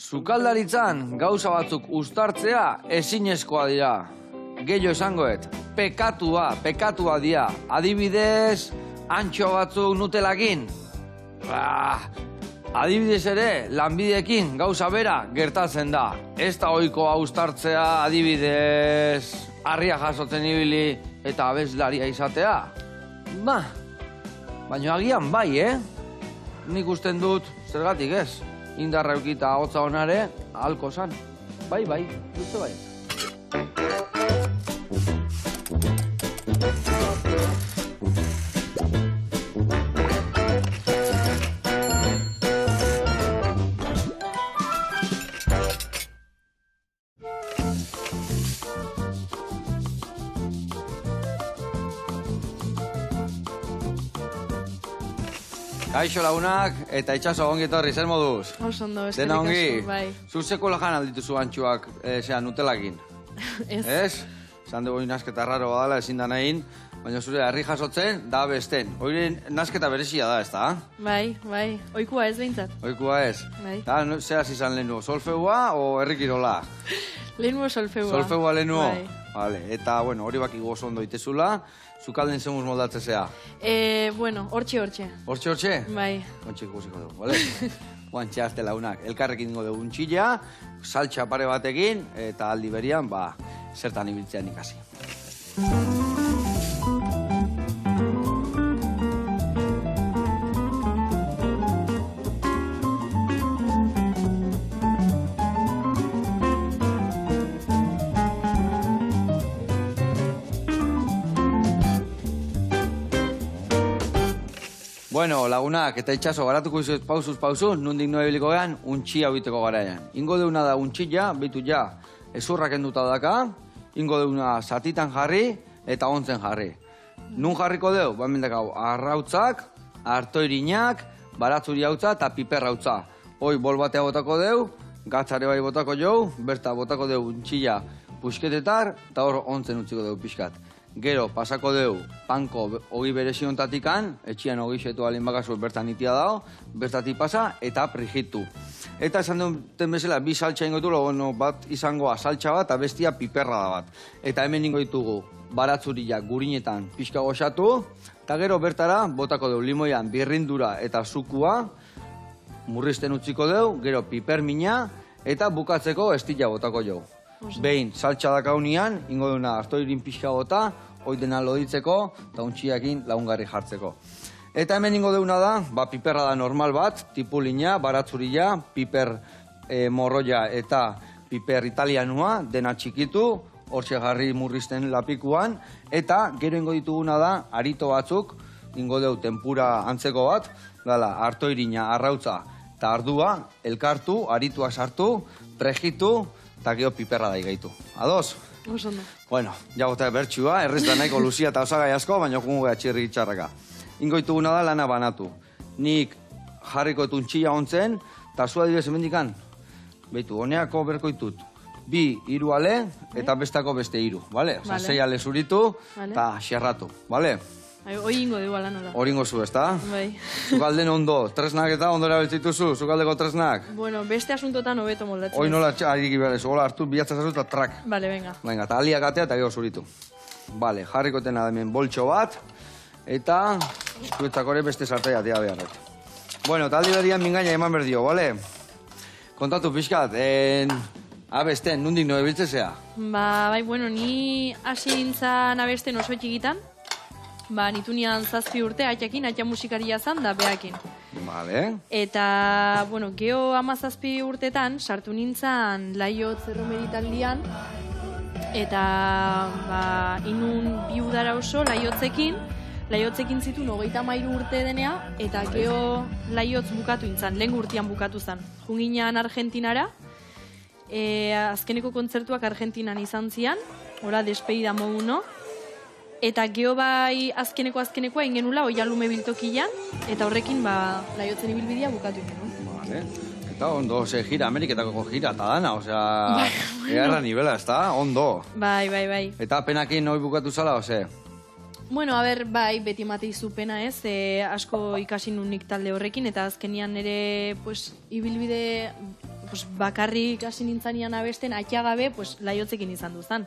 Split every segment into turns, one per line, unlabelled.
Sukaldaritzan gauza batzuk uztartzea ezinezkoa dira. Gehiago esangoet, pekatua dira. Adibidez, antxo batzuk nutelakin. Adibidez ere, lanbideekin gauza bera gertatzen da. Ez da ohikoa uztartzea, adibidez, harria jasotzen ibili eta abeslaria izatea. Baina agian bai, Nik usten dut, zergatik ez? Indarra eukita hotza honare, ahalko zan. Bai, uste bai. Kaixo lagunak, eta itxaso ongi etorri, zer moduz?
Oso ondo, eskerrik
Dena ongi?
bai.
Zuzeko lajan aldituzu antxuak, nutelakin. Ez? Zan dugu nasketa raro badala, ezin da nahin, baina zure harri jasotzen, da besten. Hoire nasketa berezia da, ez da?
Bai, oikua ez behintzat.
Oikua ez?
Bai.
Eta zehaz izan lehenu, solfeua o herrikirola?
Lehenuo solfeua.
Solfeua lehenuo?
Bai.
Vale, eta, bueno, hori baki gozo ondo itezula, zukalden zemuz moldatzezea.
Bueno, hortxe.
Hortxe?
Bai.
Hortxe ikusiko dugu, bale? Guantxe azte launak. Elkarrekin ingo dugu untxilla, saltxa pare batekin, eta aldi berian, zertan ibiltzean ikasi. Bueno, lagunak, eta itxaso, garatuko izuz pausuz, nondik noe biliko gehan, untxia biteko garaian. Ingo deuna da untxilla, bitu ja, ezurrak enduta daka, ingo deuna zatitan jarri eta ontzen jarri. Nun jarriko deu? Bamendak hau, arrautzak, artoirinak, baratzuri hautza eta piper hautza. Hoi, bol batea botako deu, gatzare bai botako jau, berta botako deu untxilla pusketetar, eta hor ontzen utziko deu pixkat. Gero, pasako deu, panko hogi bereziontatikan, etxian hogi xetu alin bakazu bertan itia dao, bertatik pasa eta prijitu. Eta esan duten bezala, bi saltxa ingotu, bat izangoa saltxa bat, eta bestia piperra da bat. Eta hemen ingo ditugu, baratzuriak gurinetan pixka goxatu, eta gero bertara, botako deu limoian birrindura eta zukua, murrizten utziko deu, gero pipermina, eta bukatzeko estila botako jau. Behin, saltxa dakaunian, ingo duna artoirin pixka bota, oidena loditzeko, eta untxiakin lagungarri jartzeko. Eta hemen ingo deuna da, piperra da normal bat, tipulina, baratzurila, piper morroia eta piper italianua, dena txikitu, hortxe jarri murrizten lapikuan, eta gero ingo dituguna da, arito batzuk, ingo deu tempura antzeko bat, dala, artoirina, arrautza eta ardua, elkartu, aritua sartu, prejitu, eta gero piperra da igaitu. Ados?
Osondo.
Bueno, jagotea bertxua, errez da nahiko luzia eta osagai asko, baina jungo geha txirri txarraka. Ingoituguna da lana banatu. Nik jarriko tuntxilla ontzen, eta zua dibez emendikan, behitu, honeako berkoitut, 2-3 ale, eta bestako beste 3, bale? Osa, 6 ale zuritu, eta xerratu, bale?
Hoi ingo dugu ala nola.
Hori ingo zu, ezta?
Bai.
Zukalden ondo, tresnak eta ondo erabiltzituzu, zukaldeko tresnak?
Bueno, beste asuntotan hobeto moldatzen.
Hoi nola harrik iberezu, hola hartu bilatzazazu eta trak.
Bale, venga.
Venga, eta aliak atea eta gero zuritu. Bale, jarriko tena hemen boltxo bat, eta zuetzak hori beste sartea tia beharret. Bueno, eta aldi berian mingaina eman berdio, bale? Kontatu pixkat, abesten, nundik noe biltzezea?
Bai, bueno, ni hasi nintzen abesten oso txikitan. Nitu nian 7 urte, atxakin, atxa musikaria zan da behakin.
Vale.
Eta, bueno, geho 17 urtetan, sartu nintzen laiotz erromeritaldian, eta, inun 2 udara oso laiotzekin zituen 33 urte denea, eta geho laiotz bukatu nintzen, lehen urtean bukatu zen. Junginan Argentinara, azkeneko kontzertuak Argentinan izan zian, ora despedida moduno, eta geho bai azkenekoa ingenula oialume biltokian, eta horrekin laiotzen ibilbidea bukatu ingenu.
Vale. Eta ondo, gira, Ameriketako gira, eta dana, osea, egarra nivela, ez da, ondo.
Bai.
Eta penakin hori bukatu zala, ose?
Bueno, bai, beti emate izu pena ez, asko ikasi nunik talde horrekin, eta azkenian ere, ibilbide pues, bakarrik hasi nintzanian abesten, atxagabe, pues, laiotzekin izan duzan.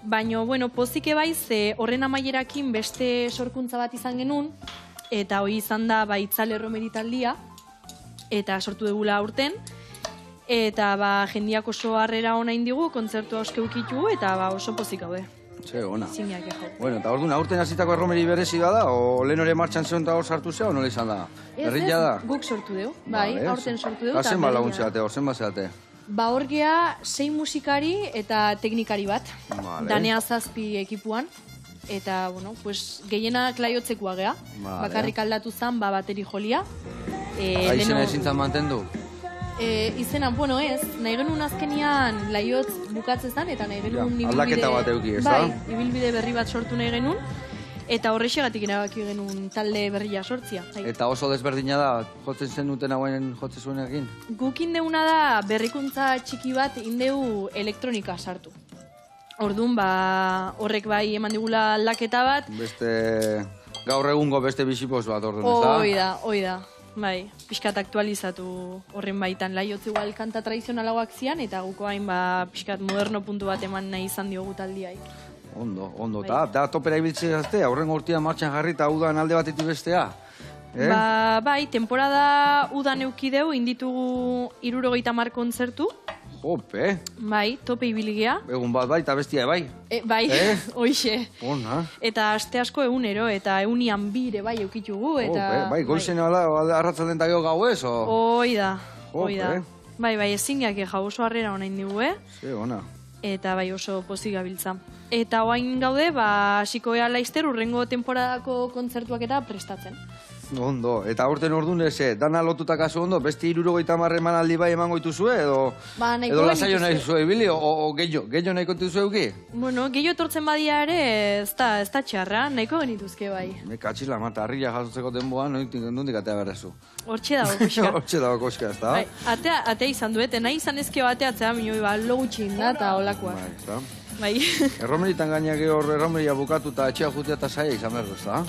Baina, bueno, pozike bai, ze horren amaierakin beste sorkuntza bat izan genuen, eta hori izan da Itzal erromeritaldia, eta sortu dugula aurten, eta jendiak oso harrera ona indigu, kontzertua oskeukitu, eta oso pozik gaude.
Ze, ona.
Zinak ego.
Bueno, eta orduan, aurten hasitako erromeri berezi da, o lehen hori martxan zeon eta hor sartu zea, o nola izan da? Berrila da?
Guk sortu dugu, bai, aurten sortu dugu.
Zen bat laguntzeate, hor zen bat zeate?
Hor gea 6 musikari eta teknikari bat. Danea 7 ekipuan. Eta, bueno, pues, gehienak laiotzekoa gea. Bakarrik aldatu zen, bateri jolia.
Izena ezin zan mantendu?
Izena, bueno, ez, nahi genuen azkenian laiotz bukatzezan, eta nahi genuen
aldaketa bat euki, ez da?
Bai, ibilbide berri bat sortu nahi genuen, eta horrexegatik erabaki genuen talde berria sortzia.
Eta oso desberdina da, jotzen zen duten hauen jotze zuenekin?
Guk indeuna da berrikuntza txiki bat indeu elektronika sartu. Orduan, horrek bai eman digula aldaketa bat.
Beste, gaur egungo beste bizipoz bat orduan, ez da?
Hoi da. Bai, pixkat aktualizatu horren baitan. Laiotz igual kanta tradizionalagoak zian, eta guko hain pixkat moderno puntu bat eman nahi izan diogu taldiai.
Ondo. Da topera ibiltzea azte, aurrengo urtean martxan jarri eta udan alde batetik bestea?
Bai, temporada udan eukideu, inditugu 70 kontzertu.
Ope!
Bai, tope ibiligea.
Egun bat bai, eta bestia bai.
Bai, hoixe.
Ona.
Eta aste asko egunero, eta eunian bire bai eukitugu.
Bai, goizen arratzalden eta gau ez?
Hoi da. Bai, ezingiak jau oso harrera honain dugu,
Ze, ona.
Eta bai oso pozik gabiltza. Eta oain gaude, hasiko ea laizter urrengo temporadako kontzertuak eta prestatzen.
Ondo, eta aurten orduan dana lotuta kasu ondo, beste 70 emanaldi bai emango dituzue, edo lasaio nahi zue ibili, o gehiago nahiko dituzue euki?
Bueno, gehiago etortzen badia ere, ez da txarra, nahiko genituzke bai.
Katxila, mata, harria jasotzeko denboa, nondik atea berrezu.
Hortxe dago koska.
Hortxe dago koska, ez da?
Atea izan duete, nahi izan ezkeo ateatzea, minoi, logutxin da, eta olakoak. Bai.
Erromeritan gainak hor erromeria bukatu eta etxea jutea eta saia izan behar, ez da?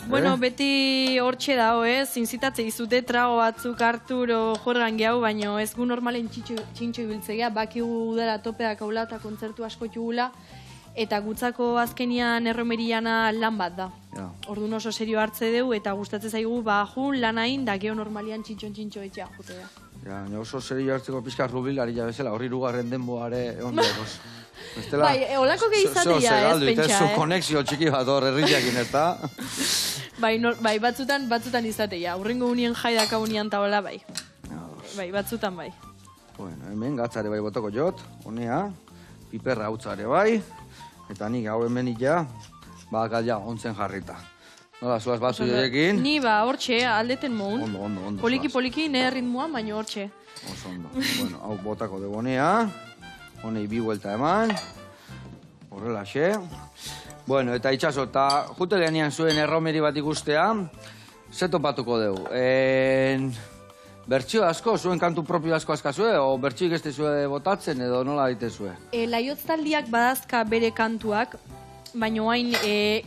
Bueno, beti hortxe dago, zinzitatze izute trago batzuk Arturo jorgan gehiago, baina ez gu normalen txintxo ibiltzea, bakigu udara topeak haula eta kontzertu asko txugula, eta gutzako azkenian erromeriana lan bat da. Orduan oso serio hartze dugu, eta gustatzen zaigu, jun lan hain, da geho normalian txintxo etxea jute da.
Oso serio hartzeko pixka rubilari jabezela, horri rugarren denboare ondagoz.
Bai, olako gehizatea ez, pentsa,
Zu konexio txiki bat hor herriakin, ez da?
Bai, batzutan izatea. Urrengo unien jaidaka unian taola, bai. Bai, batzutan bai.
Bueno, hemen gatzare bai botoko jot, honea, piperra hautzare bai, eta nik hau hemenik ja, galia ontzen jarrita. Nola, zuaz batzu joekin?
Ni hortxe, aldeten moun.
Ondo.
Poliki, ne ritmoa, baina hortxe.
Oso ondo. Bueno, hau botako dugu honea, honei bi buelta eman, horrela xe. Bueno, eta itxaso, eta juteleanian zuen erromeri bat ikustea, ze topatuko dugu? Bertxio asko, zuen kantu propio asko askazue, o bertxioik ez zue botatzen edo nola ditezue?
Laiotz taldiak badazka bere kantuak, baina oain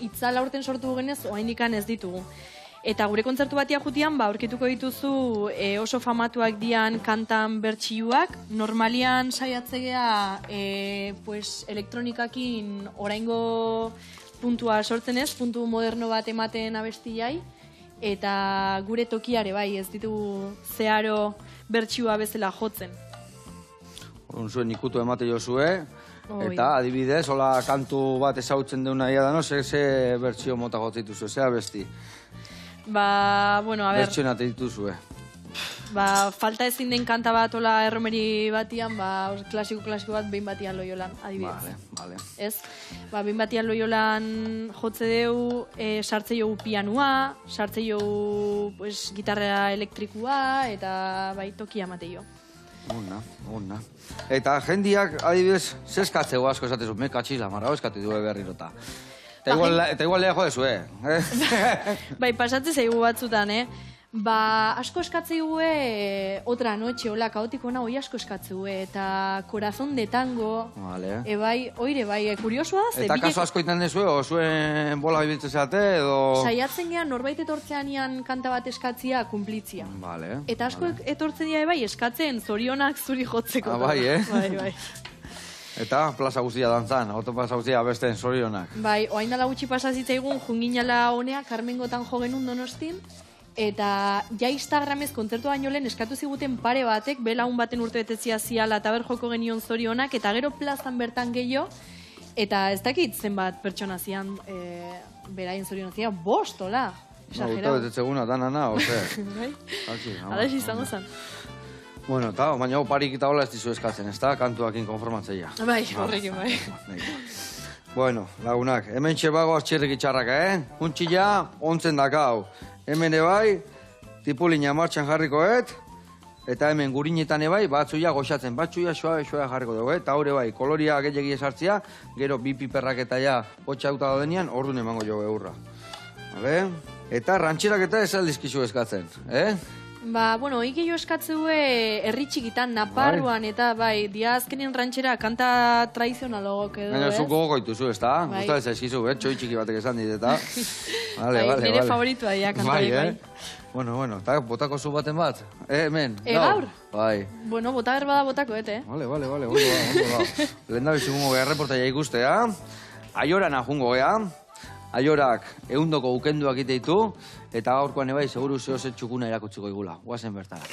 Itzal aurten sortu genez, oain ikan ez ditugu. Eta gure kontzertu batia jutian, aurkituko dituzu oso famatuak dian kantan bertxioak, normalian saiatzegea elektronikakin oraingo puntua sortzen ez, puntu moderno bat ematen abestiai, eta gure tokiare bai, ez ditugu zeharo bertsioa bezala jotzen.
Horun zuen ikutu emate jozue, eta adibidez, hola kantu bat ezautzen deuna ia da, no? Ze bertsio mota gotzituzu, ze abesti?
Bueno, a ber...
Bertsionate dituzue.
Falta ezin den kanta bat ola erromeri batian, klasiko bat behin batian Loiolan, adibidez.
Vale.
Ez? Behin batian Loiolan jotze deu, sartze jogu pianua, sartze jogu gitarra elektrikua, eta tokia mate jo.
Ona. Eta jendiak, adibidez, zeskatzego asko esatezu, me katxila, marra, eskatu du berrirota. Eta igual leha jodezu,
Bai, pasatze zaigu batzutan, Ba, asko eskatzeigue otra noche, hola, kaotiko na, hoi asko eskatzeigue, eta corazón de tango,
Vale.
Bai, oire, bai, kuriosoa,
Eta kaso asko iten dezue, o zuen bola ibiltzen zeate, edo...
Saiatzen gehan norbait etortzean kanta bat eskatzia kumplitzia.
Vale.
Eta asko etortzen dira bai eskatzen zorionak zuri jotzeko.
Bai,
Bai.
Eta plaza guztia dantzan, autoplaza guztia besteen zorionak.
Bai, oain dala gutxi pasa zitzaigun, junginala honea, Carmengotan jo genuen Donostin, eta ja Instagramez kontzertu baino lehen eskatu ziguten pare batek, belaun baten urtebetetzia ziala eta ber joko genion zorionak, eta gero plazan bertan gehiago, eta ez dakit zenbat pertsona zian, beraien zorionak zian, bostola.
Urte betetzeguna, danana, ose.
Bai, ala izango zen.
Bueno, eta baina oparik eta hola ez dizu eskatzen, ez da? Kantuakin konformatzeia.
Bai, horrekin bai.
Bueno, lagunak, hemen txebagoaz txirrik itxarraka, Huntxila ontzen dakau. Hemen ebai, tipulina martxan jarrikoet, eta hemen gurinetan ebai, batzuia goxatzen, batzuia soa jarriko dugu, eta hori bai, koloria gehiagi esartzia, gero bi piperrak eta ja potxauta daudenean, orduan emango jo eurra. Vale? Eta rantxerak eta ez aldizkizu eskatzen,
Ba, bueno, hoi gehiago eskatzue herri txikitan, Naparruan, eta bai, dia azkenien rantxera kanta tradizionalogok edo,
Baina zuk gogoko dituzu, ez da?
Bai.
Gusta ez eskizu, txoi txiki batek esan dit, eta... Vale,
nire favoritua dira kantarik, bai.
Bueno, eta botako zu baten bat? Hemen,
gaur?
Bai.
Bueno, bota berbada botako,
Vale, ondo da. Lehen da bizikungo geha reportaia ikustea. Aioran ajungo geha. Aiorak eundoko ukenduak iteitu, eta gaurkoan ebai, seguru zehose txukuna erakutziko igula. Guazen bertara.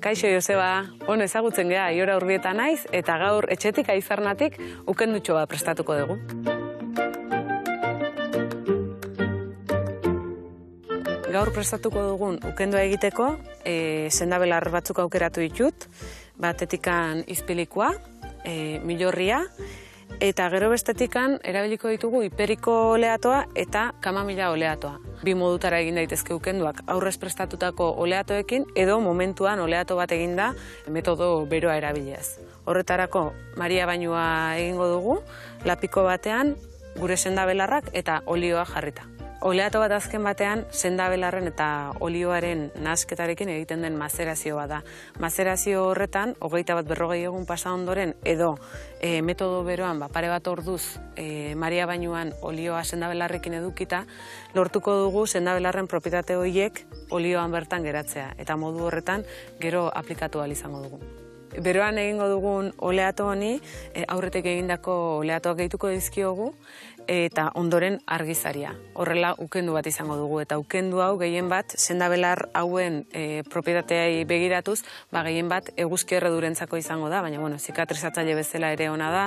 Kaixo Joseba, ono ezagutzen geha Aiora Urbieta naiz, eta gaur etxetik aizarnatik ukendutxo bat prestatuko dugu. Gaur prestatuko dugun ukendua egiteko, sendabelar batzuk aukeratu ditut, batetikan izpilikoa, milorria, eta gero bestetikan erabiliko ditugu iperiko oleatoa eta kamamila oleatoa. Bi modutara egin daitezke ukenduak, aurrez prestatutako oleatoekin edo momentuan oleato bat eginda metodo beroa erabiliaz. Horretarako Maria bainua egingo dugu, lapiko batean gure sendabelarrak eta olioa jarrita. Oleato bat azken batean, sendabelarren eta olioaren nahasketarekin egiten den mazerazioa da. Mazerazio horretan, 21-40 egun pasa ondoren, edo metodo beroan, pare bat orduz, Maria bainuan olioa sendabelarrekin edukita, lortuko dugu sendabelarren propietate horiek olioan bertan geratzea. Eta modu horretan, gero aplikatu ahal izango dugu. Beroan egingo dugun oleato honi, aurretik egindako oleatoak gehituko dizkiogu, eta ondoren argizaria. Horrela ukendu bat izango dugu, eta ukendu hau gehien bat sendabelar hauen propietateai begiratuz, gehien bat eguzki erredurentzako izango da, baina zikatrizatzaile bezala ere ona da,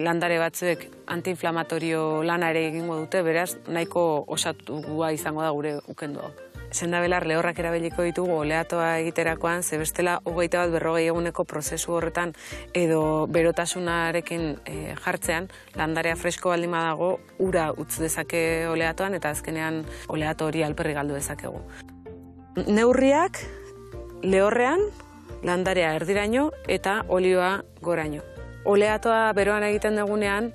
landare batzuek antiinflamatorio lana ere egingo dute, beraz nahiko osatua izango da gure ukendu hau. Sendabelar lehorrak erabiliko ditugu oleatoa egiterakoan, ze bestela 21-40 eguneko prozesu horretan edo berotasunarekin jartzean, landarea fresko baldin badago, ura utz dezake oleatoan eta azkenean oleato hori alperri galdu dezakegu. Neurriak lehorrean, landarea erdiraino eta olioa goraino. Oleatoa beroan egiten dugunean,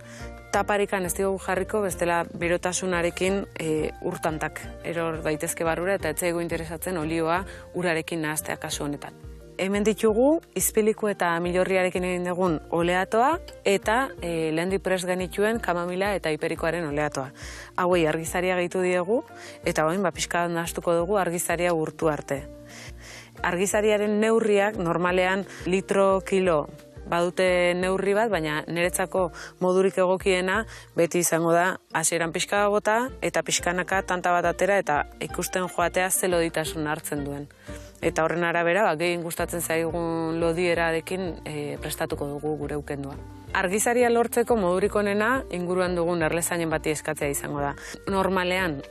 taparikan ez dugu jarriko, bestela berotasunarekin urtantak eror daitezke barrura eta etzaigu interesatzen olioa urarekin nahaztea kasu honetan. Hemen ditugu izpiliko eta milorriarekin egin dugun oleatoa eta lehendik prest genituen kamamila eta hiperikoaren oleatoa. Hauei argizaria gehitu diegu eta hoin pixka nahaztuko dugu argizaria urtu arte. Argizariaren neurriak normalean litro kilo badute neurri bat, baina niretzako modurik egokiena beti izango da hasieran pixka bota eta pixkanaka tanta bat atera eta ikusten joatea ze loditasun hartzen duen. Eta horren arabera, gehien gustatzen zaigun lodierarekin prestatuko dugu gure ukendua. Argizaria lortzeko modurik onena inguruan dugun erlezainen bati eskatzea izango da. Normalean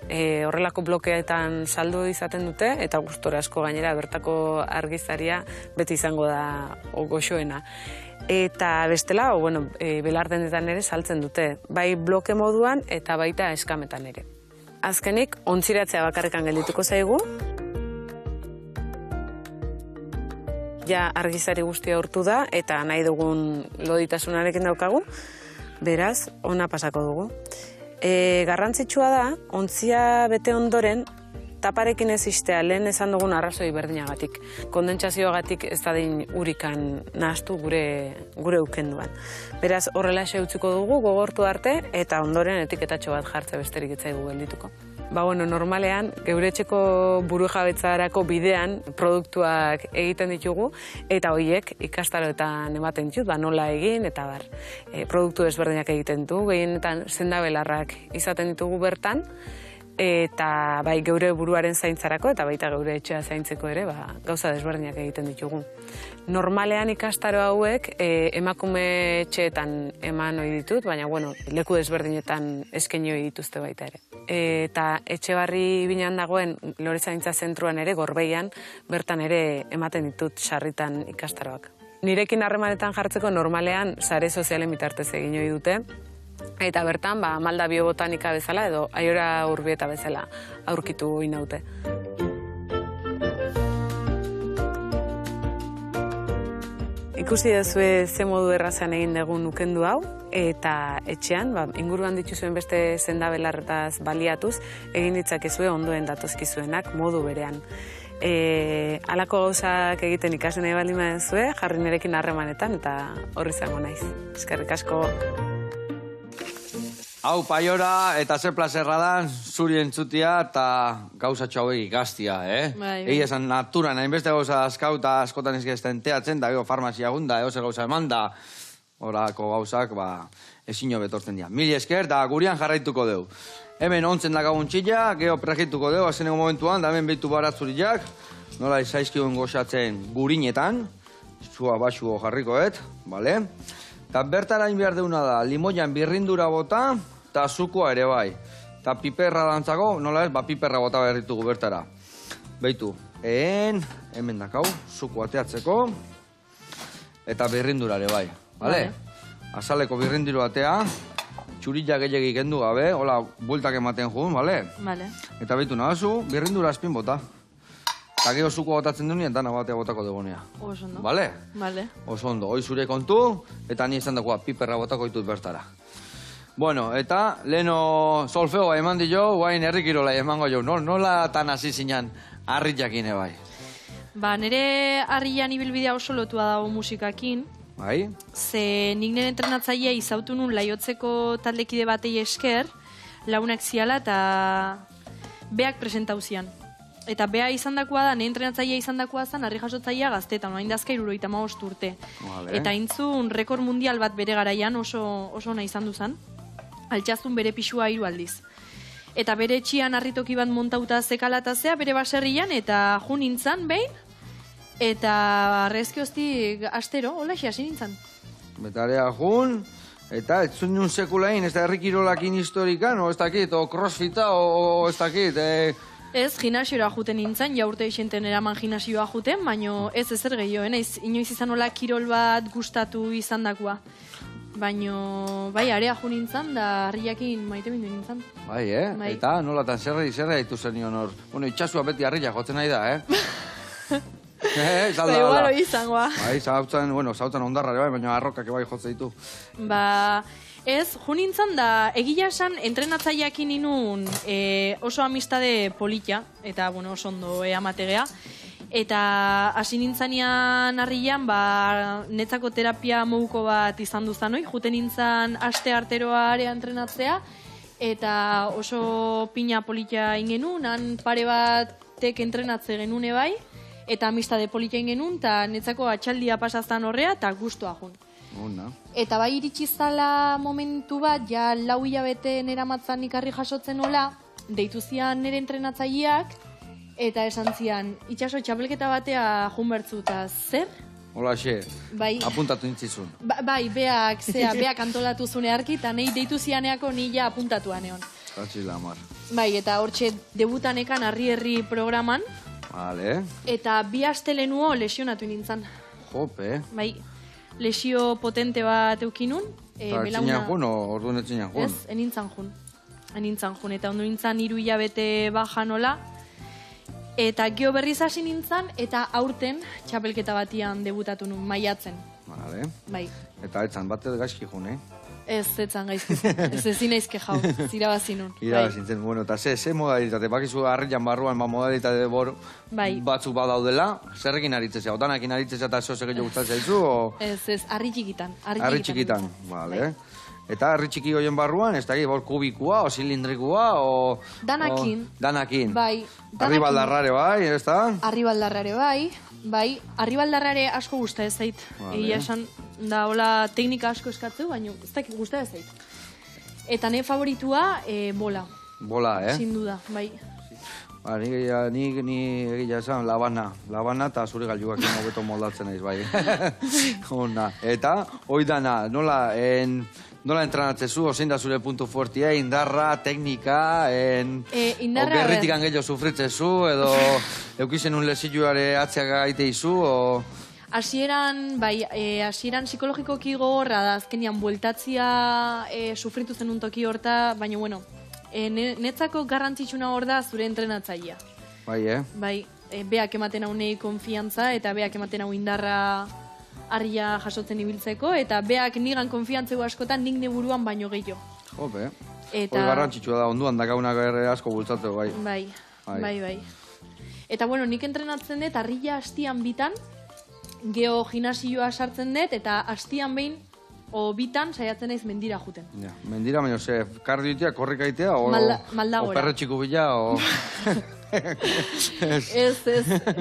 horrelako blokeetan saldu izaten dute eta gustora asko gainera bertako argizaria beti izango da goxoena. Eta bestela, belardenetan ere saltzen dute, bai bloke moduan eta baita eskametan ere. Azkenik, ontziratzea bakarrikan geldituko zaigu. ja argizari guztia urtu da, eta nahi dugun loditasunarekin daukagu, beraz, ona pasako dugu. Garrantzitsua da, ontzia bete ondoren, taparekin ez istea, lehen esan dugun arrazoi berdinagatik. Kondentsazioagatik ez da din urikan nahaztu gure ukenduan. Beraz, horrelaxe utziko dugu, gogortu arte, eta ondoren etiketatxo bat jartze besterik ez zaigu geldituko. Normalean, geure etxeko burujabetzarako bidean produktuak egiten ditugu, eta horiek ikastaroetan ematen ditut, nola egin, eta produktu desberdinak egiten ditugu, gehienetan sendabelarrak izaten ditugu bertan, eta bai geure buruaren zaintzarako eta baita geure etxea zaintzeko ere gauza desberdinak egiten ditugu. Normalean ikastaro hauek emakume etxeetan eman ohi ditut, baina leku desberdinetan eskaini ohi dituzte baita ere. Eta Etxebarri binean dagoen lore zaintza zentruan ere, Gorbeian, bertan ere ematen ditut sarritan ikastaroak. Nirekin harremanetan jartzeko normalean sare sozialen bitartez egin ohi dute, eta bertan, Malda biobotanika bezala edo Aiora Urbieta bezala aurkitu inaute. Ikusi duzue ze modu errazan egin dugun ukendu hau, eta etxean, inguruan dituzuen beste sendabelarretaz baliatuz, egin ditzakezue ondoen datozkizuenak modu berean. Halako gauzak egiten ikasi nahi baldin baduzue, jarri nirekin harremanetan eta horri izango naiz. Eskerrik asko.
Hau, Paiora, eta ze plazerra da, zuri entzutia eta gauzatxo hauek ikastia, Egi esan naturan, hainbeste gauza askauta askotan izkizten teatzen, da gero farmazia gunda, eose gauza eman da, horako gauzak, ezin betortzen dira. Mili esker, da gurian jarraituko deu. Hemen ontzen dakagun txilla, geho prejituko deu, azeneko momentuan, da hemen behitu baratzuriak, nola izaizkiuen goxatzen gurinetan, zua basuo jarrikoet, bale? Eta bertara behar deuna da, limoian birrindura bota, eta zukua ere bai. Eta piperra dantzako, nola ez, piperra bota berritugu bertara. Beitu, hemen dakau, zuku ateatzeko, eta birrindura ere bai. Bale? Azaleko birrindiru atea, txurilla gehiagik kendu gabe, hola, bueltak ematen jun, bale?
Bale.
Eta beitu nahazu, birrindura espin bota. Eta gero zuko botatzen duenean, dana batea botako dugunea.
Oso ondo.
Bale?
Bale.
Oso ondo, hoi zure kontu, eta ni esan dagoa, piperra botako ditut bertara. Bueno, eta leheno solfeoa eman dio, guain herrikirola emango jo. Nola tan hasi zinan harriakine bai?
Nire harrian ibilbidea oso lotua dago musikakin.
Bai?
Ze nik nire entrenatzailea izautu nun laiotzeko taldekide batei esker, launak ziala eta beak presentau zian. Eta bea izandakoa da, nire entrenatzailea izandakoa zen, harri jasotzailea gaztetan, orain dazka 75 urte.
Vale.
Eta intzun rekord mundial bat bere garaian oso ona izan duzan, altxazun bere pixua 3 aldiz. Eta bere etxian harritoki bat montauta zekalatazea, bere baserrian, eta jun nintzan behin, eta arrezki hoztik astero, hola hasi nintzan.
Betarea jun, eta ez zuen nun sekulain, ez da herrikirolakin historikan, o ez dakit, o crossfita, o ez dakit,
Ez, gimnasioa juten nintzen, jaurte esenten eraman gimnasioa juten, baino ez ezer gehiago, inoiz izan hola kirol bat gustatu izan dakoa. Baino, bai, area jo nintzen, da harriakin maite bindu nintzen.
Bai, Bai. Eta nolatan zerra ditu zenion hor. Bueno, itxasua beti harria jotzen nahi da,
Bai, igual hori izangoa.
Bai, zautzen ondarrare bai, baina arrokak bai jotze ditu.
Ez, jo nintzen da, egia esan, entrenatzaileakin inun oso amistade politia, eta, oso ondo amategea. Eta hasi nintzanean harrian, netzako terapia moduko bat izan duzan, juten nintzen aste arteroa area entrenatzea, eta oso pina politia ingenun, han pare batek entrenatze genune bai, eta amistade politia ingenun, eta netzako atxaldia pasaztan horrea, eta guztua jun. Eta bai iritsi zala momentu bat, ja 4 hilabete nera matzan ikarri jasotzen hola, deitu zian nire entrenatzaileak, eta esan zian, itxaso txapelketa batea jun bertzu, eta zer?
Hola, xe, apuntatu nintzizun.
Bai, beak antolatu zune harki, eta nahi deitu zianeako nila apuntatuan egon.
Katxila, amar.
Bai, eta hortxe debutanekan harri programan,
Vale.
eta 2 aste lehenuo lesionatu nintzen.
Jope.
Bai, lesio potente bat eukinun.
Eta etxinean jun, orduan etxinean jun?
Ez, enintzan jun. Eta ondo nintzen 3 hilabete bajan hola. Eta geo berriz hasi nintzen, eta aurten txapelketa batian debutatu nun, maiatzen.
Vale.
Bai.
Eta etzan, bat gaizki jun,
Ez, etzan gaizkizun. Ez ezin aizke jau, zirabazi nun.
Irabazintzen, bueno, eta ze modalitate, bakizu harrian barruan, modalitate batzuk badaudela, zerrekin aritzezea, otanakin aritzezea eta zozek jo gustatzen zaizu, o...
Ez, harri txikitan.
Harri txikitan, vale. Eta harri txiki hoien barruan, ez da, bor kubikua, o zilindrikua, o...
Danakin.
Danakin.
Bai.
Harri baldarrare bai, ez da?
Harri baldarrare bai. Bai, harri baldarrare asko gusta ez zait. Egia esan, da, hola, teknika asko eskatzu, baina ez dakit gusta ez zait. Eta nire favoritua, bola. Bola, Sin duda, bai.
Ni egia esan, labana eta zure gailuak hobeto moldatzen naiz, bai. Ona. Eta, hoi dana, nola entrenatzezu, ozein da zure puntu fuertia, indarra, teknika, gerritikan gehiago sufritzezu, edo eukizen un lesiluare atzeak gaiteizu, o...
Hasieran psikologikoki gogorra da, azkenian bueltatzia sufritu zen un toki horta, baina, bueno, netzako garrantzitsuna hor da zure entrenatzailea.
Bai,
Bai, beak ematen hau nei konfiantza, eta beak ematen hau indarra harria jasotzen ibiltzeko, eta beak nigan konfiantzeu askotan nik neburuan baino gehiago.
Hope, hori garrantzitsua da, onduan dakaunak asko bultzatzeko, bai.
Bai. Eta, bueno, nik entrenatzen dut, harria hastian bitan, geho gimnasioa sartzen dut, eta hastian behin, o bitan saiatzen naiz mendira juten.
Ja, mendira, baina, kardioitea, korrikaitea, o perretxiku bila, o...
Ez,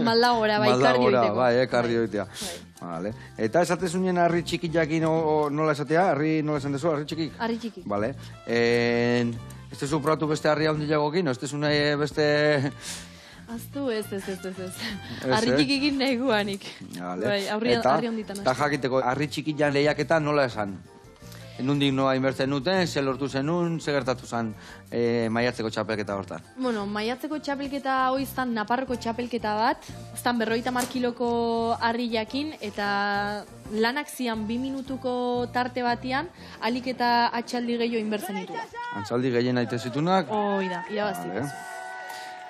maldagora, bai, kardioiteko.
Bai, kardioitea. Vale. Eta esatezunien harri txikiakin nola esatea? Nola esan dezu, harri txikik?
Harri txikik.
Vale. Ez tezu probatu beste harri handiagokin, ez tezu nahi beste...
Aztu, ez. Harri txikikin nahi guanik. Bai, harri honditan.
Eta jakiteko, harri txikian lehiaketa nola esan? Nundik noa inbertzen nuten, ze lortu zenun, ze gertatu zen maiatzeko txapelketa hortan?
Bueno, maiatzeko txapelketa hoi zan Naparroko txapelketa bat, zan 50 kiloko harri jakin, eta lanak zian 2 minutuko tarte batian, alik eta atxaldi gehiago inbertzen ditu.
Atxaldi gehien aite zitunak?
Hoi da, irabaztik.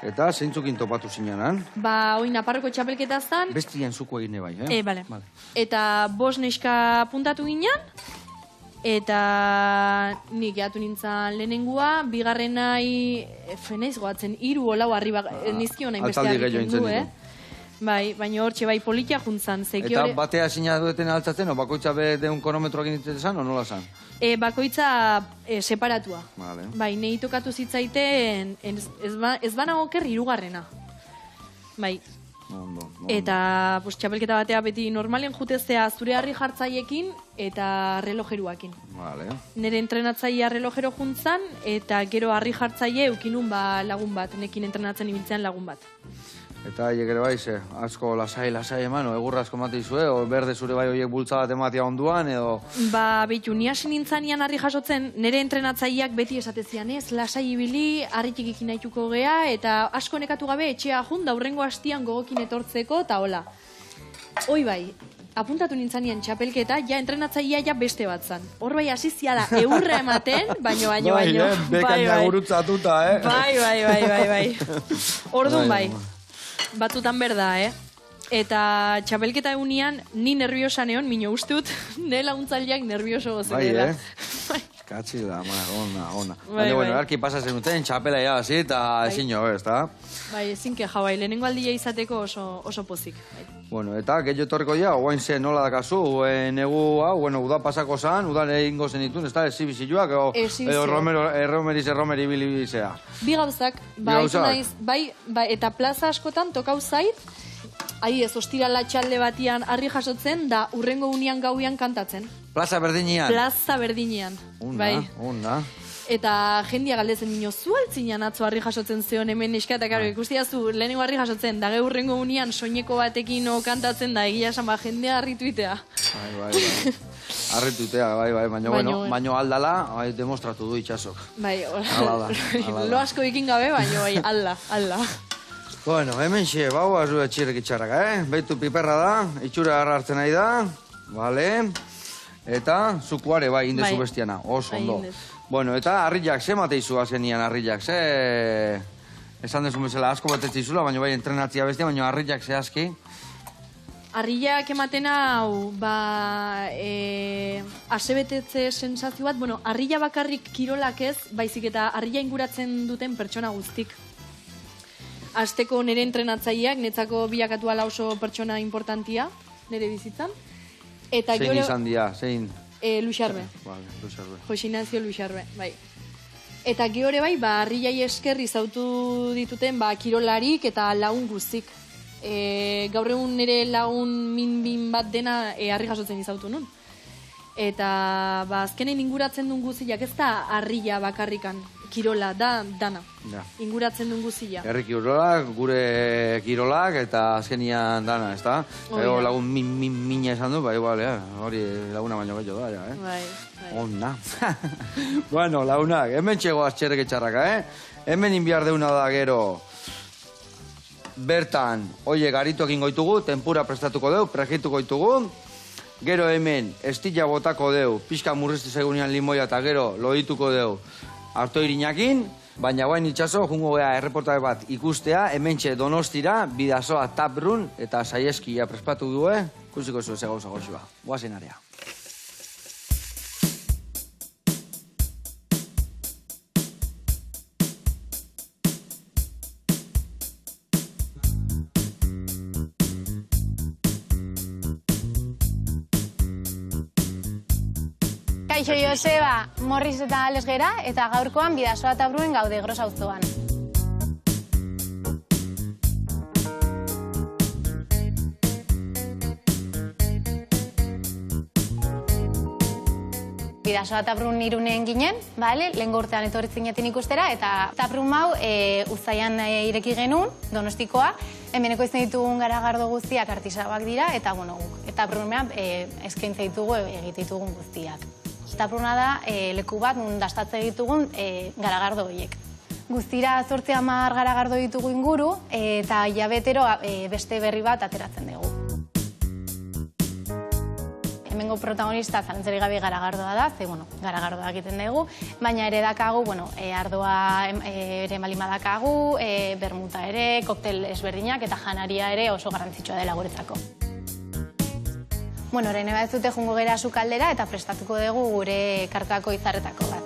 Eta zeintzukin topatu zinean?
Ba, hoi Naparroko txapelketa zan...
Bestian zuko egine bai,
Bale. Eta 5 neska puntatu ginen, eta nik eatu nintzen lehenengua, bigarrenai, feneiz goatzen, 3 olau harri nizkion hain beste harriken du, Bai, baina hortxe bai politia juntzan.
Eta batea zina dueten altzatzen, o bakoitza deun konometroak initzen o nola zan?
Bakoitza separatua.
Vale.
Bai, nahi tokatu zitzaiten, ez bana oker 3. Bai.
Ondo.
Eta txapelketa batea beti normalen jutezea zure harri jartzaiekin eta relojeruakin.
Vale.
Nire entrenatzailea relojero juntzan, eta gero harri jartzaile eukinun lagun bat, nekin entrenatzen ibiltzean lagun bat.
Eta haiek ere bai, asko lasai eman, egurra asko mate izue, o berde zure bai horiek bultza bat ematea onduan, edo...
Ba, behitu, ni hasi nintzanean harri jasotzen, nire entrenatzaileak beti esatezian ez, lasai ibili, harri txikikin nahituko gea, eta asko nekatu gabe etxea jun, daurrengo hastian gogokin etortzeko, eta hola. Hoi bai, apuntatu nintzanean txapelketa, ja entrenatzailea ja beste bat zan. Hor bai, hasi ziala eurra ematen, baino.
Bekaina gurutzatuta,
Bai. Orduan bai. Batzutan berda, Eta txapelketa egunean, ni nerviosa neon, mino ustut, nire laguntzaileak nervioso gozerela.
Bai, Katzi da, ona. Baina, bueno, erki pasa zenuten, txapela ya, hasi, eta ezin jo, ez da?
Bai, ezin keja, bai, lehenengo aldia izateko oso pozik.
Bueno, eta gehiago etorriko ja, oain zen nola dakazu, negu, bueno, uda pasako zan, udan egingo zen ditun, ez da, ezibiziluak, edo erromeri bilibizea.
Bi gauzak, bai, eta plaza askotan tokau zait, ez, ostirala txalde batian harri jasotzen, da urrengo unian gauian kantatzen.
Plaza berdinean?
Plaza berdinean, bai.
Onda.
Eta jendia galdezen nio, zu altzinean atzo harri jasotzen zeon hemen neska, eta karo, ikustiazu, lehenengo harri jasotzen, da urrengo unian soineko batekin kantatzen, da egia esan jendea harrituitea.
Bai. Harritutea, bai, baino aldala, demostratu du itxasok.
Bai, lo asko ikin gabe, baino bai, alda.
Bueno, hemen xe, bau, azu etxirek itxarraka, Beitu piperra da, itxura hartzen nahi da, vale. Eta zukuare, bai, indezu bestiana, oso ondo. Bueno, eta harriak, ze mateizu azenian harriak, esan desun bezala asko batetzizula, baina bai entrenatzia bestia, baina harriak zehazki.
Arriak ematen hau, asebetetze sensazio bat, bueno, arrila bakarrik kirolak ez, baizik eta arrila inguratzen duten pertsona guztik. Azteko nire entrenatzaileak, netzako bilakatu ala oso pertsona importantia, nire bizitzan. Eta
zein izan dira, zein?
Luxarbe.
Vale, Luxarbe.
Jose Inazio Luxarbe, bai. Eta geore bai, arriai esker izautu dituten kirolarik eta lagun guztik. Gaur egun nire lagun min bat dena harri jasotzen izautu nun. Eta azkenen inguratzen duen guziak, ez da harria bakarrikan, kirola, dana.
Ja.
Inguratzen duen guzia.
Herri kirolak, gure kirolak, eta azkenian dana, ez da? Ego lagun mina esan du, igual, hori laguna baino gehiago da, ja,
Bai.
Ona. Bueno, lagunak, hemen txego aztxerrek etxarraka, Hemen inbiar deuna da gero, bertan, oie, garituak ingoitugu, tempura prestatuko deu, prejituko ditugu, gero hemen, estilla botako deu, pixka murriztu segunean limoia eta gero lodituko deu, harto irinakin, baina guain itxaso, jungo gea erreportaje bat ikustea, hementxe Donostira, Bidasoa Taprun, eta Saieskia prespatu du, kusiko zu ez gauza goxua. Guazen area.
Kaixo Joseba, Morris eta Ales gera, eta gaurkoan Bidasoa Tabruen gaude Gros auzoan. Bidasoa Tabrun Irunen ginen, lehengo urtean etorri zinetin ikustera, eta Tabrun hau uztailan ireki genuen, Donostikoa, hemeneko izan ditugun garagardo guztiak artisauak dira, eta Tabrunean eskaintza ditugu egite ditugun guztiak. Tabruna da leku bat nun dastatze ditugun garagardo horiek. Guztira 8-10 garagardo ditugu inguru, eta hilabetero beste berri bat ateratzen dugu. Hemengo protagonista zalantzarik gabe garagardoa da, garagardoa egiten dugu, baina ere dakagu, ardoa ere malima dakagu, bermuta ere, koktel ezberdinak eta janaria ere oso garrantzitsua dela guretzako. Orain eba ez dute jungo gera sukaldera eta prestatuko dugu gure kartako izarretako bat.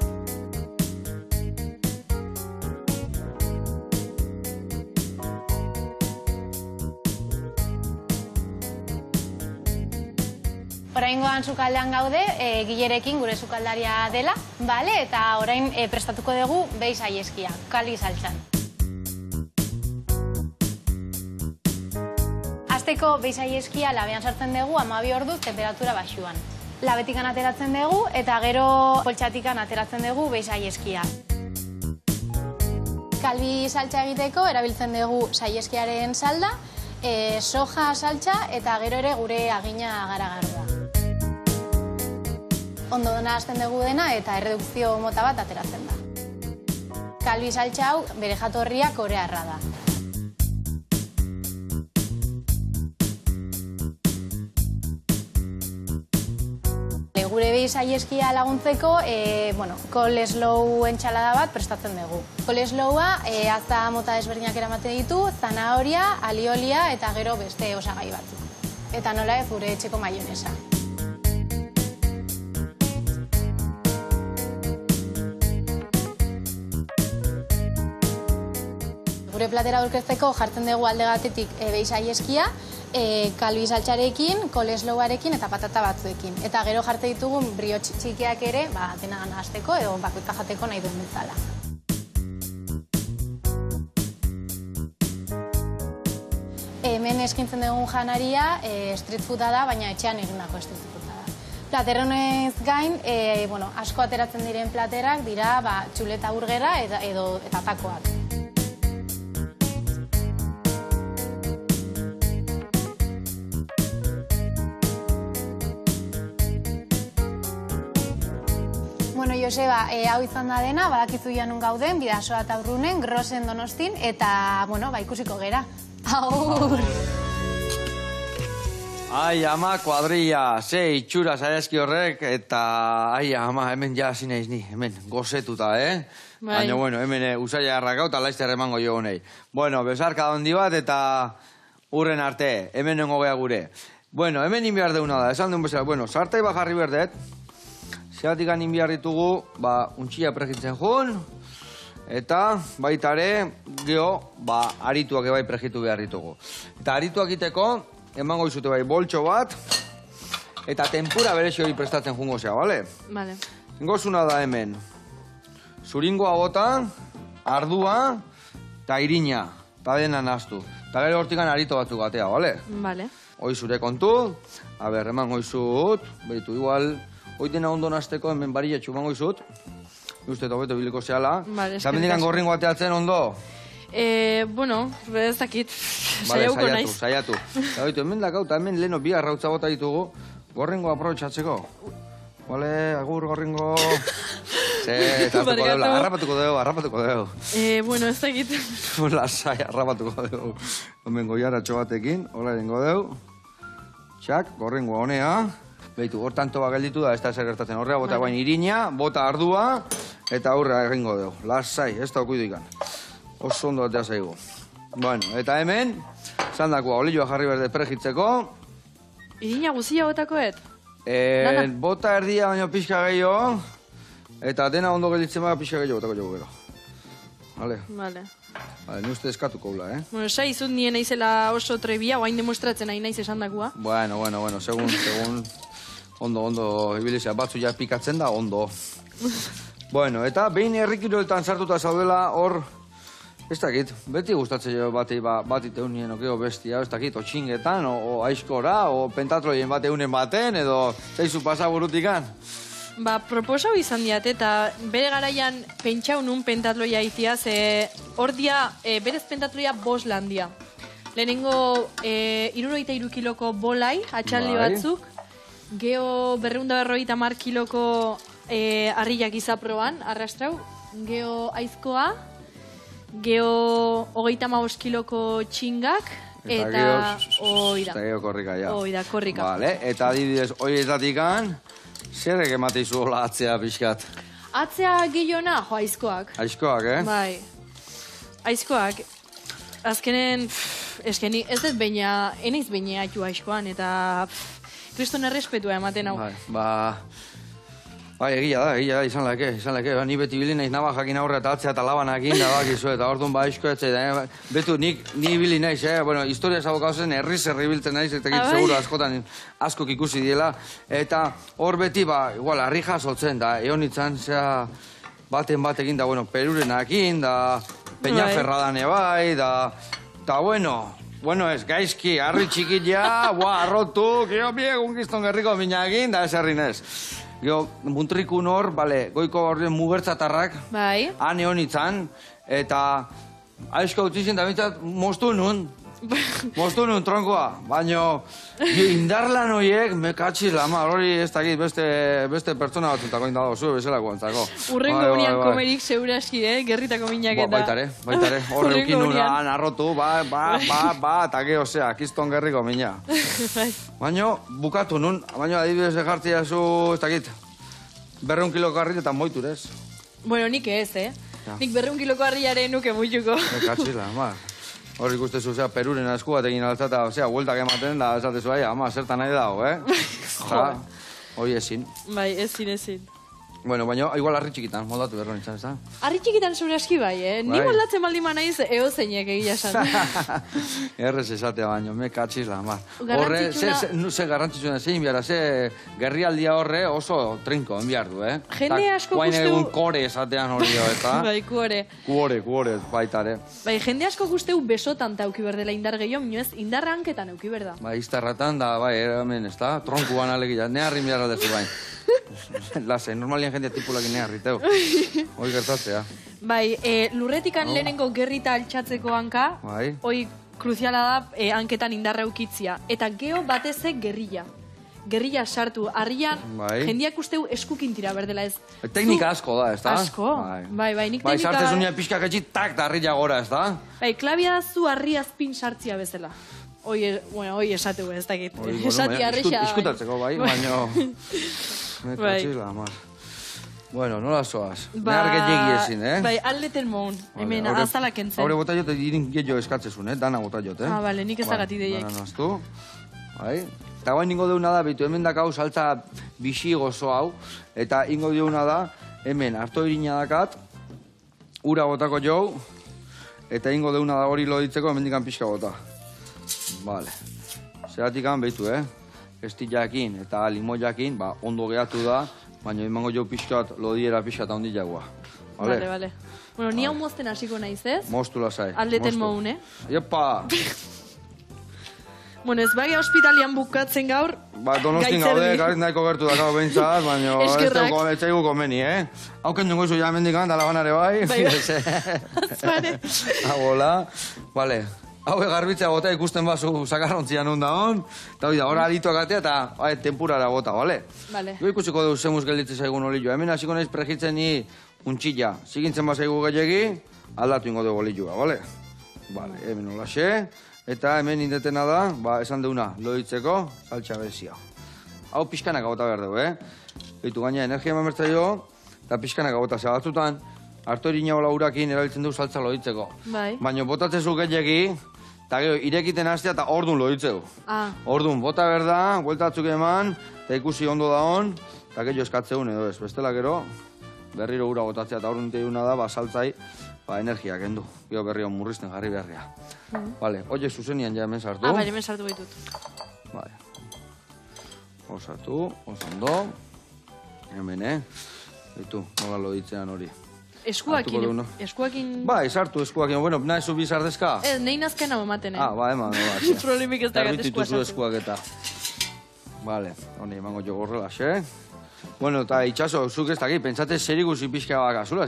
Oraingoan sukaldean gaude, Gilerekin gure sukaldaria dela, eta orain prestatuko dugu behi saieskia, kalbi saltxan. Azteko behi saieskia labean sartzen dugu 12 orduz temperatura baxuan. Labetikan ateratzen dugu eta gero poltsatikan ateratzen dugu behi saieskia. Kalbi saltxa egiteko erabiltzen dugu saieskiaren salda, soja saltxa eta gero ere gure agina garagardoa. Ondo dena hasten dugu dena eta erredukzio mota bat ateratzen da. Kalbi saltxa hau bere jatorria korearra da. Gure behi saieskia laguntzeko, coleslaw entxalada bat prestatzen dugu. Coleslawa azta mota desberdinak eramaten ditu, zanahoria, aliolia eta gero beste osagai batzuk. Eta nola ez gure etxeko maionesa. Gure platera aurkezteko jartzen dugu alde batetik behi saieskia, kalbi saltxarekin, coleslawarekin eta patata batzuekin. Eta gero jarte ditugun brioche txikiak ere, dena nahasteko edo bakoitza jateko nahi duen bezala. Hemen eskintzen dugun janaria street fooda da, baina etxean egindako street fooda da. Plateronez gain, asko ateratzen diren platerak dira txuleta burgera eta takoak. Joseba, hau izan da dena, badakizu janun gauden, Bidasoa Tabrunen, Grosen Donostin, eta, ikusiko gera. Agur!
Ai, ama, kuadrilla, ze itxura zaiazki horrek, eta, ai, ama, hemen ja hasi naiz ni, hemen, gozetuta,
Bai.
Baina, bueno, hemen usaila errakau eta laizter emango jo honei. Bueno, besarka handi bat eta urren arte, hemen nengo gea gure. Bueno, hemen inbiar deuna da, esan duen bezala, bueno, sartai bajarri berdet, zeatik inbiar ditugu, untxilla pregitzen jun, eta baitare, geho, arituak ebai pregitu behar ditugu. Eta arituak iteko, emango izute bai boltxo bat, eta tempura berezi hori prestatzen jungo zea, bale?
Vale.
Gozuna da hemen, zuringoa bota, ardua, eta irina, eta dena naztu. Eta gero hortikan arito batzuk batea, bale?
Vale.
Hoi zure kontu, emango izut, behitu igual, hoi dena ondo nazteko hemen barietxu emango izut, uste eta hobeto biliko zehala.
Vale,
eta bendikan gorringo ateatzen ondo.
Bueno, ez dakit, saiauko naiz.
Saiatu. Eta behitu, hemen dakau, eta hemen leheno bi arrautza bota ditugu, gorringo aprobetxatzeko. Bale, agur gorringo. Eta harrapatuko dugu.
Bueno, ez dakit.
Lasai, harrapatuko dugu. Hemen goiaratxo batekin, hola erengo dugu. Txak, gorringo honea. Behitu, hor tanto gelditu da, ez da zer gertatzen. Horrea bota bain irina, bota ardua, eta aurrea egingo dugu. Lasai, ez da okuidu ikan. Oso ondo batea zaigu. Bueno, eta hemen, zandakoa, olioa jarri berde pregitzeko.
Irina guzia botakoet?
Bota erdia baino pixka gehiago, eta dena ondo gelditzen bada pixka gehiago botako jogu gero. Vale?
Vale.
Vale, ni uste eskatuko gula,
Bueno, sai izut nien naizela oso trebia, oain demostratzen nahi naiz esan dagoa.
Bueno, segun, ondo, ibilizia batzu ja pikatzen da, ondo. Bueno, eta behin herrikiroetan sartuta zaudela hor, ez dakit, beti gustatzen jo bat iteun nien okeo bestia, ez dakit, o txingetan, o aizkora, o pentatroien bat eunen baten, edo zeizu pasaburutikan.
Proposau izan diat, eta bere garaian pentsau nun pentatloia itia, ze hor dia, berez pentatloia bos lan dia. Lehenengo, 63 kiloko bolai, atxaldi batzuk, geho 250 kiloko harriak izaproan, arrastrau, geho aizkoa, geho 35 kiloko txingak, eta
Eta geho korrika, ja.
Oida, korrika.
Vale, eta adibidez, horietatikan, zerrek emateizu hola atzea pixkat?
Atzea gehiona, aizkoak.
Aizkoak,
Bai. Aizkoak, azkenen, eskeni, ez dut baina, enaiz baina atu aizkoan, eta kriston errespetua ematen hau.
Bai, egia da, izan leke. Ni beti bilin naiz navajakin aurre eta atzea eta labanakin, da bakizu, eta orduan aizko etzea. Betu, ni bilin naiz, bueno, historia zabokau zen, herri biltzen naiz, eta egit seguro askotan askok ikusi diela. Eta hor beti, igual, harri jasotzen, da, eonitzan, zea, batekin, da, bueno, perurenakin, da, Peñaferradan ebai, da, bueno, ez, gaizki, harri txikila, arrotu, gio biegun gizton gerriko minakin, da, ez herrinez. Gio, muntrikun hor, goiko horren mugertzatarrak, han eonitzan, eta aizko utzizien da bintzat moztu nun tronkoa, baina indarlan horiek mekatxiz lama, hori ez dakit beste pertsona batzutako indado zuen bezalako antzako.
Urrengo unian komerik seguraski, gerritako minak eta...
Baitare, horre ukin nunan arrotu, eta geho zea, kiston gerriko mina. Baina bukatu nun, baina adibidez ejartzia zu, ez dakit, 200 kiloko harrit eta moiturez.
Bueno, nik ez, Nik 200 kiloko harriaren nuke muituko.
Mekatxiz lama. Hor ikustezu, peruren asku bat egin altzata, hueltak ematen, da, esatezu, ama, zertan nahi dago, Hoi ezin.
Bai, ezin.
Bueno, baina, igual harri txikitan, moldatu berro nintzen, ez da?
Harri txikitan zure aski bai, Ni moldatzen baldin naiz eozeinek egia esan.
Errez esatea baino, me katxiz la, ma. Horre, ze garrantzitsuna, ze inbiara, ze gerrialdia horre oso trinko enbiar du,
Jende asko
guain egun kore esatean hori jo, eta?
Bai, kuore.
Kuore, baitare.
Bai, jende asko guzteu besotan ta euki berdela indar gehiago, minuz, indar hanketan euki berda.
Bai, iztarratan da, bai, hemen, ez da? Tronkuan alegia, ne harri miara dezu bain. Lasai, normalien jendea tipulakin harriteu. Hoi gertatzea.
Bai, lurretikan lehenengo gerrita altxatzeko hanka, hoi kruziala da hanketan indarra eukitzia. Eta geho batezek gerrilla. Gerrilla sartu, harrian, jendeak usteu eskukintira berdela ez.
Teknika asko da, ez da?
Asko, bai, nik teknika...
Bai, sartez unia pixka getxit, tak, da harria gora, ez da?
Bai, klabia da zu harri azpin sartzia bezala. Hoi esateu ez dakit. Esati arrexa.
Iskutatzeko, bai, baina... Bueno, nola zoaz? Behar gehiagi ezin,
Bai, aldeten moun. Hemen azalak entzen.
Haure bota jote, irin gehiago eskatzezun, dana bota jote.
Ah, bale, nik ezagati deiek.
Dana naztu. Bai. Eta guain ingo deuna da, betu, hemen dakau saltza bixi gozo hau, eta ingo deuna da, hemen harto irina dakat, ura botako jau, eta ingo deuna da hori loditzeko, hemen dikan pixka bota. Vale. Zeratik behitu, Estillakin eta limoiakin, ondo gehatu da, baina emango jo pixkat, lodiera pixkat handi jagoa.
Vale. Bueno, ni hau mozten hasiko naiz, ez?
Moztu lasai.
Aldeten moun,
Iepa!
Bueno, ez bagia ospitalian bukatzen gaur,
Donostin gaude, garit nahiko gertu dakau behintzat, baina ez zaigu komeni, Hauken dungo izu ja mendikan, dala banare bai.
Bai. Azpare.
Hola. Vale. Hau garbitzea bota ikusten bazu sakarrontzian hon da hon, eta hori da, hor adituak atea eta tempurara bota, bale?
Bale.
Jo ikusiko dugu zemuz gelditzen zaigun olillo. Hemen hasiko naiz prejitzen ni untxilla. Zigintzen bazaigu gehiagi, aldatu ingo dugu olilloa, bale? Bale, hemen holaxe. Eta hemen indetena da, esan deuna, loditzeko, saltxa bezia. Hau pixkanak bota behar dugu, Beitu gaina energia mamertza jo, eta pixkanak bota zebatzutan, harto irina hola urakin erabiltzen dugu saltza loditzeko.
Bai.
Baina botatzezu gehiagi, eta gero, irekiten hastea eta ordun loditzeu. Ordun, bota berda, bueltatzuk eman, eta ikusi ondo da hon, eta gehiago eskatzeun edo ez. Bestela gero, berriro ura botatzea, eta ordun teuna da, saltzai, energia kendu. Gero berri hon murrizten jarri berria. Vale, oie zuzenian ja hemen sartu.
Bai, hemen sartu baitut.
Bai. Osatu, osondo. Hemen, Beitu, nola loditzean hori.
Eskuakin...
Bai, sartu eskuakin. Bueno, nahi zu bizardezka?
Ez, nahi nazken hau ematen,
eman.
Problemik ez dagat eskua sartu.
Eskuaketa. Vale, honi emango jo gorrela, Bueno, eta itxaso, zuk ez dakit, pentsate zer ikusi pixka bakazula.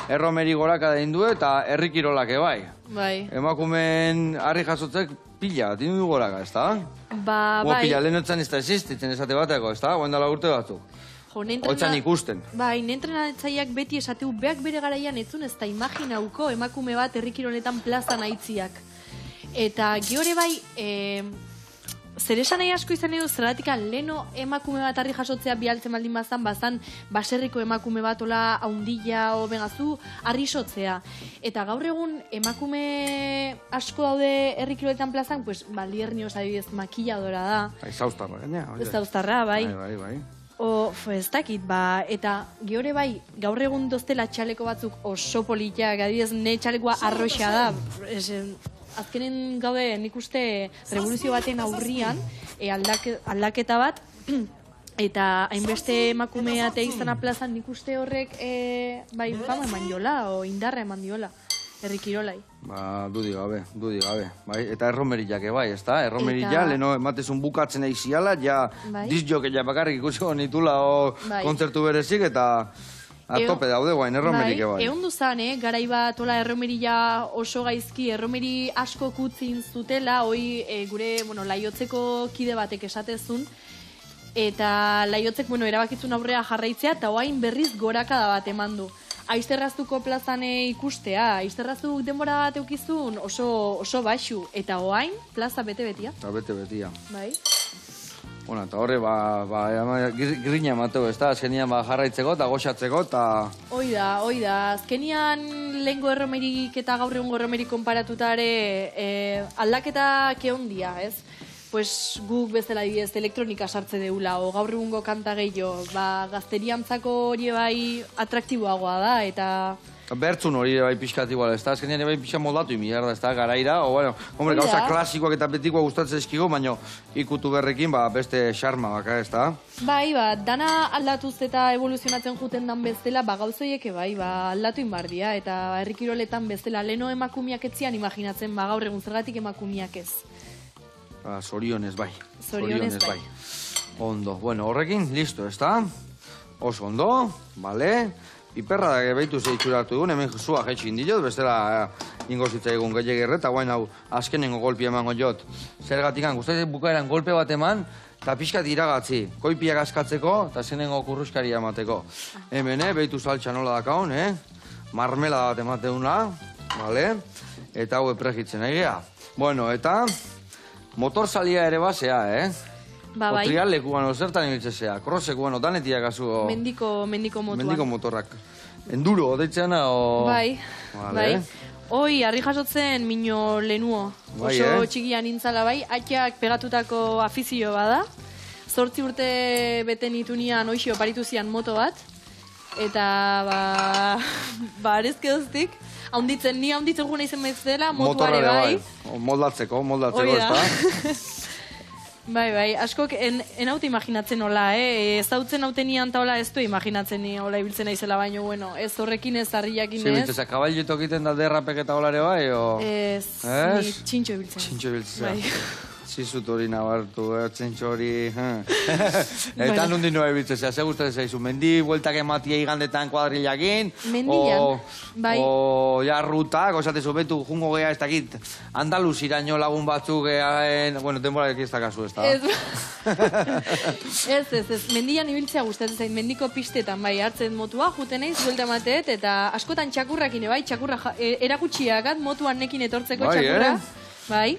Erromeri goraka da indu eta herrikirolake bai.
Bai.
Emakumen harri jasotzek pila, tindu goraka, ez da?
Bai.
Pila, lehenotzen ez da existitzen esate bateko, ez da? Guendala urte batzuk. Hotzan ikusten.
Bai, nentrenatzaileak beti esateu, beak bere garaian etzun ez da imaginauko emakume bat herrikiroletan plazan aitziak. Eta geore bai, zer esan nahi asko izan edo, zerratik leno emakume bat harri jasotzea bialtzen baldin bazan baserriko emakume bat ola haundila o bengazu harri sotzea. Eta gaur egun emakume asko daude herrikiroletan plazan, pues Baldiernios adibidez makilladora da.
Zauztarra, gaina.
Zauztarra, bai.
Bai.
Ez dakit, eta geore bai, gaur egun doztela txaleko batzuk oso politiak, adibidez, ne txalekoa arroxa da. Azkenen gaude, nik uste, revoluzio baten aurrian, aldaketa bat, eta hainbeste emakumea teiztana plazan, nik uste horrek, bai, fama eman diola, o indarra eman diola. Herrikirolai.
Dudi gabe. Bai? Eta erromerillak bai, ez da? Erromerilla, leheno ematezun bukatzen eiziala, ja disjoke ja bakarrik ikusiko nitula kontzertu berezik, eta atope daude guain, erromerik bai.
Egon duzan, garai bat erromerilla oso gaizki, erromeri asko kutzin zutela, hoi gure laiotzeko kide batek esatezun, eta laiotzek erabakitzun aurrea jarraitzea, eta oain berriz gorakada bat eman du. Aizterraztuko plazan ikustea, aizterraztuk denbora bat eukizun oso baxu, eta oain plaza bete-betia.
Eta bete-betia.
Bai.
Bueno, eta horre, grina emateu, ez da? Azkenian jarraitzeko eta goxatzeko, eta...
Hoi da. Azkenian lehengo erromerik eta gaur egungo erromerik konparatuta ere aldaketa keondia, ez? Pues guk bezala didez elektronika sartze deula, o gaur egungo kanta gehiago, gazteriantzako hori bai atraktiboagoa da, eta...
Bertzun hori bai pixkat igual, ez da? Azkenean bai pixka moldatu imiarda, ez da? Garaira, gauza klasikoak eta betikoak gustatzen eskigo, baina ikutu berrekin beste xarma baka, ez da?
Bai, dana aldatuz eta evoluzionatzen juten dan bezala, gauzoieke bai, aldatu inbardia, eta herrikiroletan bezala, leno emakumiak etzian imaginatzen, gaur egun zergatik emakumiak ez.
Zorionez bai.
Zorionez bai.
Ondo. Bueno, horrekin, listo, ez da? Oso ondo, bale. Piperra da behitu zeitzura hartu egun, hemen zua jetxin diot, bestela ingo zitzaigun gehiagirre, eta guain hau azkenengo golpi emango jot. Zergatik, guztatzen bukaeran golpe bat eman, eta pixkat iragatzi. Koipiak askatzeko, eta zenengo kurruskaria emateko. Hemen, behitu saltxa nola dakaun, marmela bat emateuna, bale? Eta hau epregitzen egea. Bueno, eta... motor salia ere basea,
Ba, bai.
Trial lekuan zertan ibiltzea, crossekuan otanetiak azu.
Mendiko motuan.
Mendiko motorrak. Enduro, deitzeana, o...
Bai,
Vale.
bai. Hoi, harri jasotzen mino lenuo.
Bai,
Oso txikia nintzala bai, atxak pegatutako afizio bada. 8 urte bete nitunian oixo paritu zian moto bat. Eta, arezkedoztik, ni haunditzen guna izan dela, motuare bai.
Moldatzeko,
Hori da.
ezta?
Bai, askok enaute imaginatzen hola, ez dautzen hautenian ta hola ez du imaginatzen ni hola ibiltzen naizela baino, bueno, ez horrekin ez harriakin ez.
Zibiltzea, kabailito egiten da derrapek eta holare bai, o...
Ez, ni txintxo ibiltzen.
Txintxo ibiltzea.
Bai.
Zizut hori nabartu, txintxo hori... Eta nundi noa ibiltzea, ze gustatzen zaizu, mendi, bueltak ematia igandetan kuadrilakin...
Mendian, bai.
O, ja, rutak, osatezu, betu, jungo gea ez dakit, Andaluziraino lagun batzuk geaen... Bueno, denbora ez dakazu ez da.
Ez, mendian ibiltzea gustatzen zait, mendiko pistetan, bai, hartzen motua, juten naiz, buelta emateet, eta askotan txakurrakin, bai, txakurra erakutsiakat, motuan nekin etortzeko
Bai,
txakurra. Bai.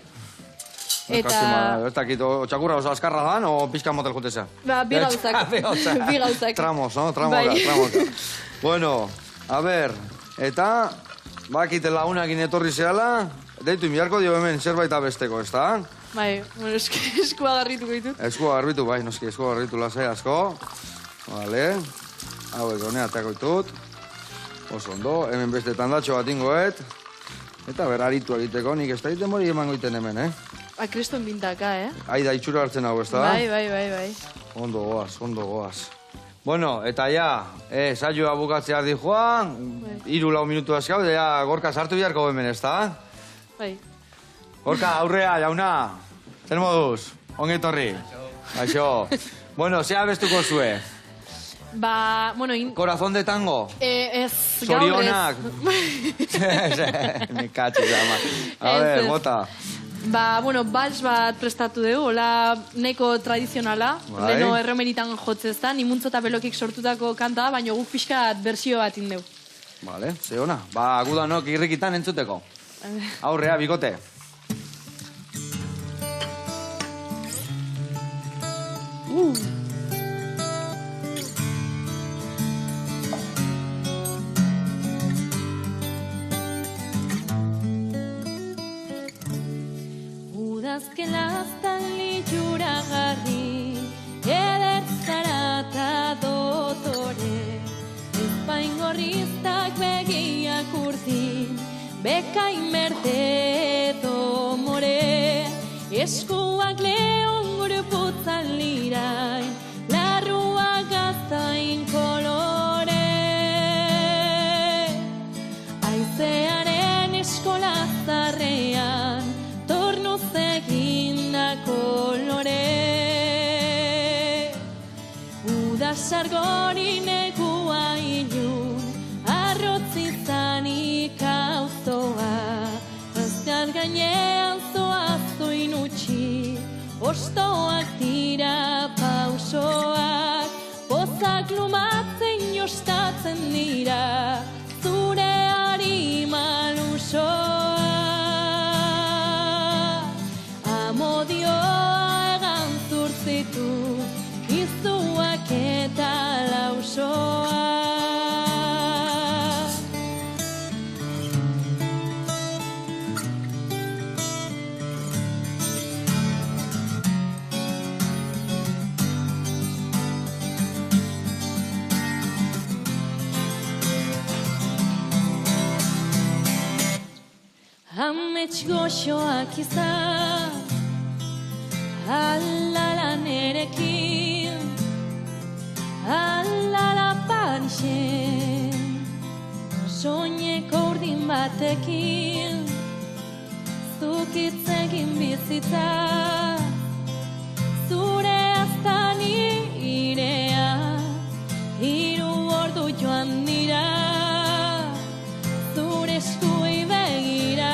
Eta...
Ez dakit, txakurra oso azkarra dan, o pixka motel jutezea?
Ba, bi gauzak. Bi gauzak.
Tramos, no? Tramoka,
Bai.
tramoka. Bueno, a ber, eta, bakite lagunakin etorri zehala, deitu imiarko dio hemen zerbait abesteko, ez da?
Bai, bueno, eskua garrituko ditut.
Eskua garbitu, bai, noski, eskua garbitu lasai asko. Vale, hauek honea atako ditut. Oso ondo, hemen beste tandatxo bat ingoet. Eta ber, aritu egiteko, nik ez da egiten mori emango iten hemen,
Kriston bintaka,
Aida, itxura hartzen hau, ez da?
Bai.
Ondo goaz. Bueno, eta ja, saioa bukatzea ardi joan, 3-4 minutu azkau, ja, Gorka sartu biharko hemen, ez da?
Bai.
Gorka, aurrea, jauna, zer moduz, ongetorri. Aixo. Bueno, zea bestuko zue.
Ba, bueno...
Corazón de tango.
Ez,
Zorionak. Me katxe, zama. A ver, bota.
Ba, bueno, bals bat prestatu dugu, hola neko tradizionala, leno erromeritan jotzezta, nimuntzo eta belokik sortutako kanta, baina guk pixkat bersio bat indeu.
Vale, ze ona. Ba, gudanok irrikitan entzuteko. Aurrea, bikote.
Udazken lastan litxura garri, edertzara eta dotore, ezpaingorriztak begiak urdin, bekain merte edo more, eskuak lehon guruputzan lirain, larruak gaztain kolore. Aizearen eskolazarrean, tornuz eginda kolore. Udasargori negua ilun, arrotzizanik auzoa, azkar gainean zoaztu inutxi, ostoak dira pausoak, pozak lumatzen jostatzen dira, zure harima lusoa. Amodioa egan zurtzitu, izuak eta lausoa. Amets goxoak izan, alala nerekin, alala Parisen, soineko urdin batekin, zukitzegin bizitza, zure aztan irea, 3 ordu joan dira, zure eskuei begira.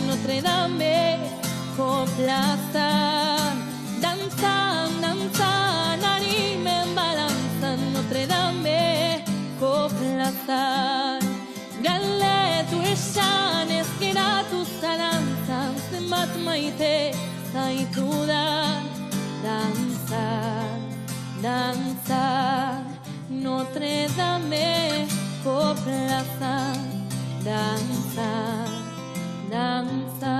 Notre Dameko plazan, dantzan, harimen balantzan, Notre Dameko plazan, gale plaza, dantza, dantza,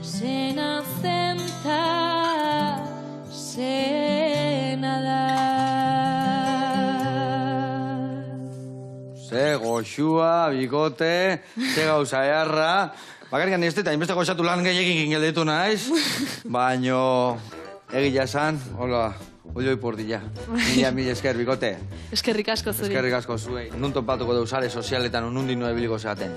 sena zenta, sena da.
Ze goxua, bikote, ze gauza eharra. Bakarrikan ez eta inbeste goxatu lan gehiagin gelditu naiz. Baino, egia esan, hola, oioi pordilla. Mila esker, bikote.
Eskerrik asko zuri.
Eskerrik asko zuei. Nun topatuko deu sare sozialetan nundik noa ebiliko zeaten.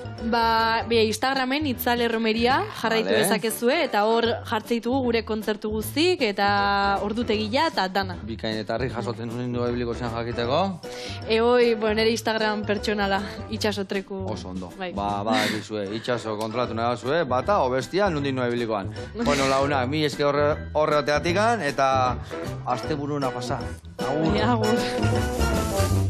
Instagramen itzale romeria jarraitu
Vale.
dezakezue, eta hor jartzeitugu gure kontzertu guztik, eta ordutegia eta dana.
Bikain eta harri jasotzen nundik noa ebiliko zean jakiteko.
Nire Instagram pertsonala, itxasotreku.
Oso ondo.
Bai.
Ba, dizue, itxaso kontrolatu nahi zue, bata o bestia nundik noa ebilikoan. Bueno, launak, mi eske horreateatikan, eta asteburuna pasa. Agur.
Agur.